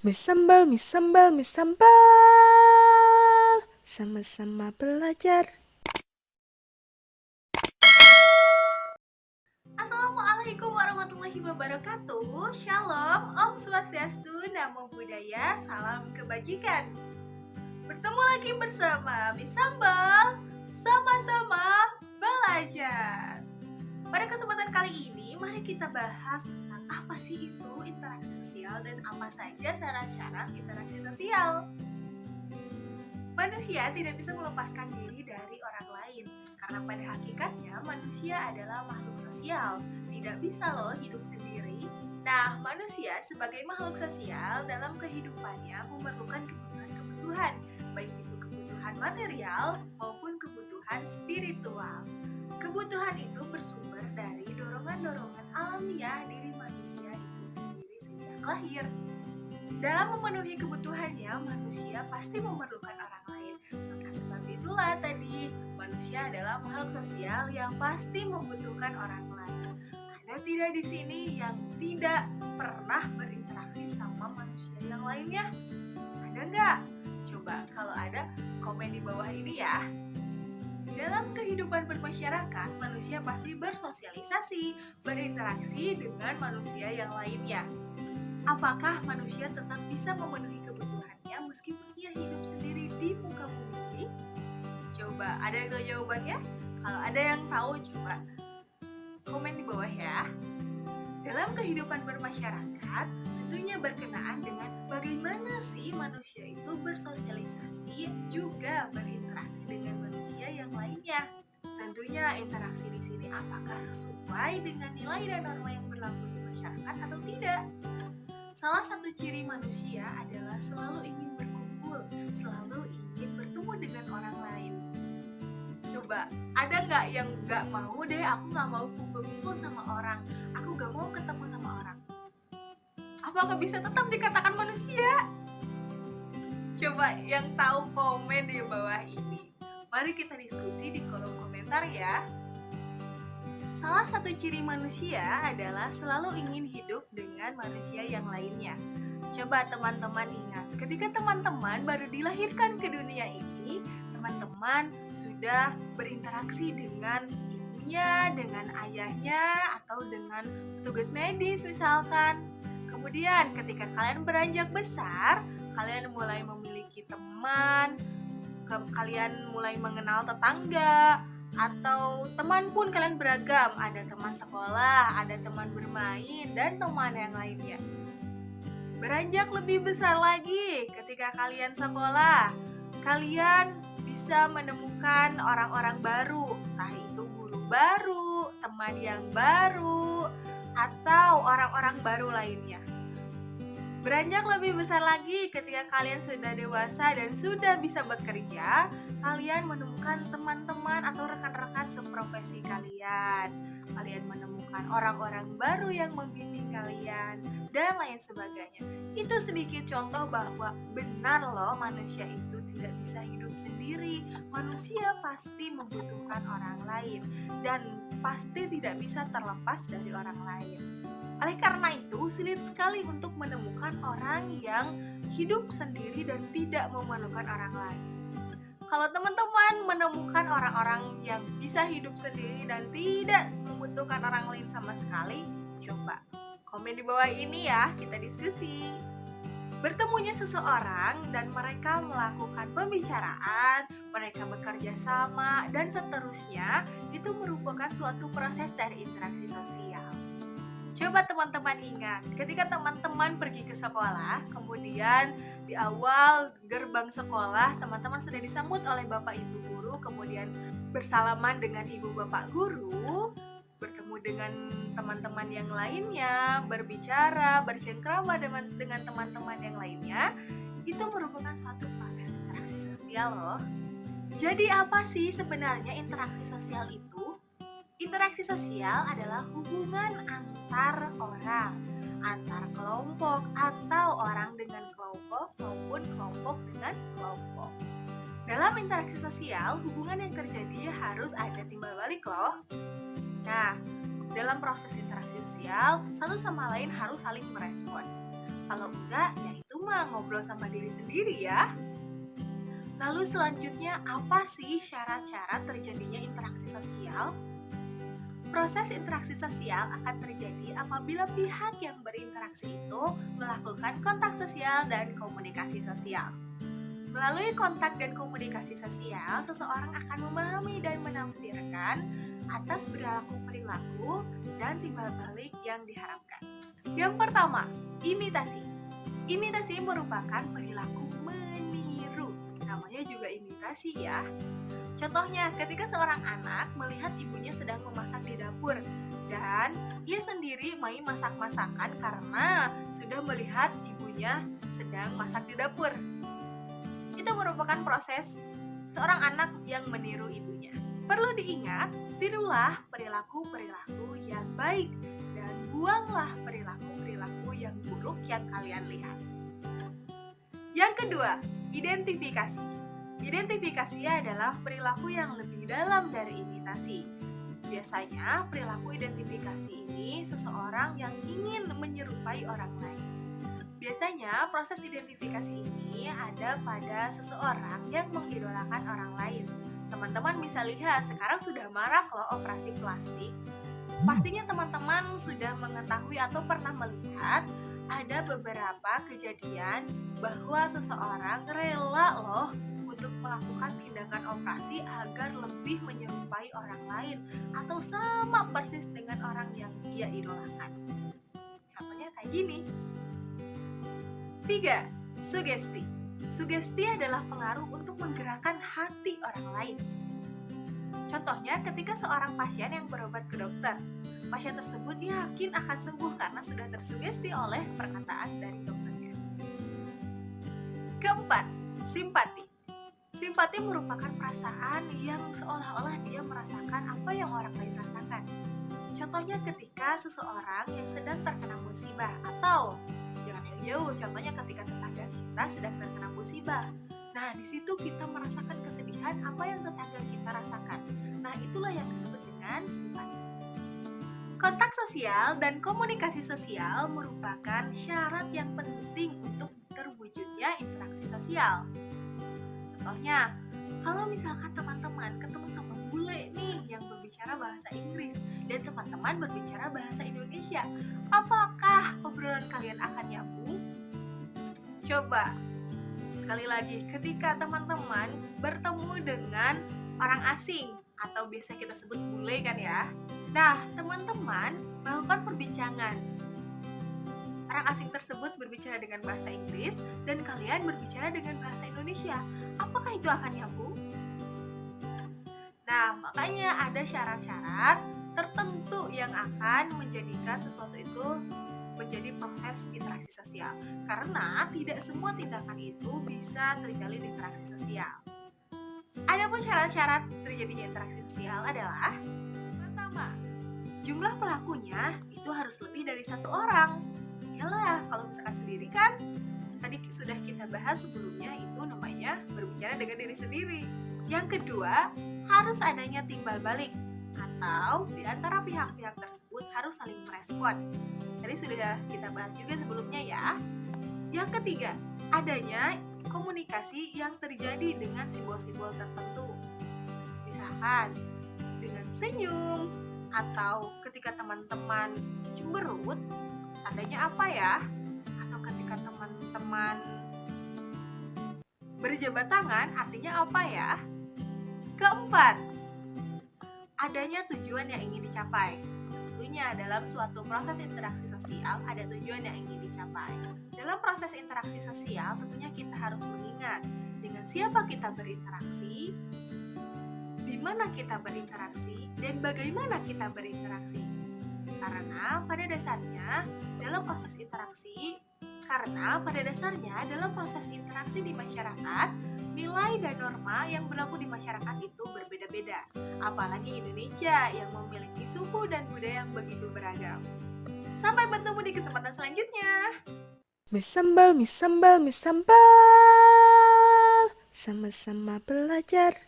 Misambal, misambal, misambal. Sama-sama belajar. Assalamualaikum warahmatullahi wabarakatuh. Shalom, Om Swastiastu, Namo Buddhaya, salam kebajikan. Bertemu lagi bersama Misambal, sama-sama belajar. Pada kesempatan kali ini, mari kita bahas tentang apa sih itu interaksi sosial dan apa saja syarat-syarat interaksi sosial. Manusia tidak bisa melepaskan diri dari orang lain, karena pada hakikatnya manusia adalah makhluk sosial. Tidak bisa loh hidup sendiri. Nah, manusia sebagai makhluk sosial dalam kehidupannya memerlukan kebutuhan-kebutuhan, baik itu kebutuhan material maupun kebutuhan spiritual. Kebutuhan itu bersumber dari dorongan-dorongan alamiah diri manusia itu sendiri sejak lahir. Dalam memenuhi kebutuhannya, manusia pasti memerlukan orang lain. Maka sebab itulah tadi, manusia adalah makhluk sosial yang pasti membutuhkan orang lain. Ada tidak di sini yang tidak pernah berinteraksi sama manusia yang lainnya? Ada nggak? Coba kalau ada, komen di bawah ini ya. Dalam kehidupan bermasyarakat, manusia pasti bersosialisasi, berinteraksi dengan manusia yang lainnya. Apakah manusia tetap bisa memenuhi kebutuhannya meskipun ia hidup sendiri di muka bumi ini? Coba, ada yang tahu jawabannya? Kalau ada yang tahu, coba komen di bawah ya. Dalam kehidupan bermasyarakat, tentunya berkenaan dengan bagaimana sih manusia itu bersosialisasi juga berinteraksi dengan manusia yang lainnya. Tentunya interaksi di sini apakah sesuai dengan nilai dan norma yang berlaku di masyarakat atau tidak? Salah satu ciri manusia adalah selalu ingin berkumpul, selalu ingin bertemu dengan orang lain. Coba, ada nggak yang nggak mau deh, aku nggak mau kumpul-kumpul sama orang, aku nggak mau ketemu sama orang. Apakah bisa tetap dikatakan manusia? Coba yang tahu komen di bawah ini. Mari kita diskusi di kolom komentar ya. Salah satu ciri manusia adalah selalu ingin hidup dengan manusia yang lainnya. Coba teman-teman ingat, ketika teman-teman baru dilahirkan ke dunia ini, teman-teman sudah berinteraksi dengan ibunya, dengan ayahnya, atau dengan petugas medis misalkan. Kemudian ketika kalian beranjak besar, kalian mulai memiliki teman, kalian mulai mengenal tetangga, atau teman pun kalian beragam, ada teman sekolah, ada teman bermain, dan teman yang lainnya. Beranjak lebih besar lagi, ketika kalian sekolah, kalian bisa menemukan orang-orang baru, entah itu guru baru, teman yang baru, atau orang-orang baru lainnya. Beranjak lebih besar lagi ketika kalian sudah dewasa dan sudah bisa bekerja, kalian menemukan teman-teman atau rekan-rekan seprofesi kalian. Kalian menemukan orang-orang baru yang membimbing kalian dan lain sebagainya. Itu sedikit contoh bahwa benar loh manusia itu tidak bisa hidup sendiri. Manusia pasti membutuhkan orang lain dan pasti tidak bisa terlepas dari orang lain. Oleh karena itu, sulit sekali untuk menemukan orang yang hidup sendiri dan tidak memerlukan orang lain. Kalau teman-teman menemukan orang-orang yang bisa hidup sendiri dan tidak membutuhkan orang lain sama sekali, coba komen di bawah ini ya, kita diskusi. Bertemunya seseorang dan mereka melakukan pembicaraan, mereka bekerja sama, dan seterusnya, itu merupakan suatu proses dari interaksi sosial. Coba teman-teman ingat, ketika teman-teman pergi ke sekolah, kemudian di awal gerbang sekolah, teman-teman sudah disambut oleh bapak ibu guru, kemudian bersalaman dengan ibu bapak guru, bertemu dengan teman-teman yang lainnya, berbicara, bercengkrama dengan teman-teman yang lainnya, itu merupakan suatu proses interaksi sosial loh. Jadi apa sih sebenarnya interaksi sosial itu? Interaksi sosial adalah hubungan antar orang, antar kelompok, atau orang dengan kelompok maupun kelompok dengan kelompok. Dalam interaksi sosial, hubungan yang terjadi harus ada timbal balik loh. Nah, dalam proses interaksi sosial, satu sama lain harus saling merespon. Kalau enggak, ya itu mah ngobrol sama diri sendiri ya. Lalu selanjutnya, apa sih syarat-syarat terjadinya interaksi sosial? Proses interaksi sosial akan terjadi apabila pihak yang berinteraksi itu melakukan kontak sosial dan komunikasi sosial. Melalui kontak dan komunikasi sosial, seseorang akan memahami dan menafsirkan atas perilaku dan timbal balik yang diharapkan. Yang pertama, imitasi. Imitasi merupakan perilaku meniru. Namanya juga imitasi ya. Contohnya, ketika seorang anak melihat ibunya sedang memasak di dapur dan ia sendiri main masak-masakan karena sudah melihat ibunya sedang masak di dapur. Itu merupakan proses seorang anak yang meniru ibunya. Perlu diingat, tirulah perilaku-perilaku yang baik dan buanglah perilaku-perilaku yang buruk yang kalian lihat. Yang kedua, identifikasi. Identifikasi adalah perilaku yang lebih dalam dari imitasi. Biasanya, perilaku identifikasi ini seseorang yang ingin menyerupai orang lain. Biasanya, proses identifikasi ini ada pada seseorang yang mengidolakan orang lain. Teman-teman bisa lihat, sekarang sudah marak loh operasi plastik. Pastinya teman-teman sudah mengetahui atau pernah melihat ada beberapa kejadian bahwa seseorang rela loh untuk melakukan tindakan operasi agar lebih menyerupai orang lain atau sama persis dengan orang yang dia idolakan. Contohnya kayak gini. 3. Sugesti. Sugesti adalah pengaruh untuk menggerakkan hati orang lain. Contohnya ketika seorang pasien yang berobat ke dokter, pasien tersebut yakin akan sembuh karena sudah tersugesti oleh perkataan dari dokternya. Keempat, simpati. Simpati merupakan perasaan yang seolah-olah dia merasakan apa yang orang lain rasakan. Contohnya ketika seseorang yang sedang terkena musibah atau jangan jauh, contohnya ketika tetangga kita sedang terkena musibah. Nah, di situ kita merasakan kesedihan apa yang tetangga kita rasakan. Nah, itulah yang disebut dengan simpati. Kontak sosial dan komunikasi sosial merupakan syarat yang penting untuk terwujudnya interaksi sosial. Contohnya, kalau misalkan teman-teman ketemu sama bule nih yang berbicara bahasa Inggris dan teman-teman berbicara bahasa Indonesia, apakah obrolan kalian akan nyambung? Coba, sekali lagi, ketika teman-teman bertemu dengan orang asing atau biasa kita sebut bule kan ya. Nah, teman-teman melakukan perbincangan. Orang asing tersebut berbicara dengan bahasa Inggris dan kalian berbicara dengan bahasa Indonesia. Apakah itu akan nyambung? Nah, makanya ada syarat-syarat tertentu yang akan menjadikan sesuatu itu menjadi proses interaksi sosial. Karena tidak semua tindakan itu bisa terjalin interaksi sosial. Adapun syarat-syarat terjadinya interaksi sosial adalah: pertama, jumlah pelakunya itu harus lebih dari satu orang. Yalah, kalau misalkan sendiri kan tadi sudah kita bahas sebelumnya, itu namanya berbicara dengan diri sendiri. Yang kedua, harus adanya timbal balik atau di antara pihak-pihak tersebut harus saling merespon. Tadi sudah kita bahas juga sebelumnya ya. Yang ketiga, adanya komunikasi yang terjadi dengan simbol-simbol tertentu. Misalkan dengan senyum atau ketika teman-teman cemberut, tandanya apa ya? Atau ketika teman-teman berjabat tangan, artinya apa ya? Keempat, adanya tujuan yang ingin dicapai. Tentunya dalam suatu proses interaksi sosial ada tujuan yang ingin dicapai. Dalam proses interaksi sosial tentunya kita harus mengingat dengan siapa kita berinteraksi, di mana kita berinteraksi, dan bagaimana kita berinteraksi. Karena pada dasarnya dalam proses interaksi di masyarakat, nilai dan norma yang berlaku di masyarakat itu berbeda-beda. Apalagi Indonesia yang memiliki suku dan budaya yang begitu beragam. Sampai bertemu di kesempatan selanjutnya. Mie sambal, mie sambal, mie sambal. Sama-sama belajar.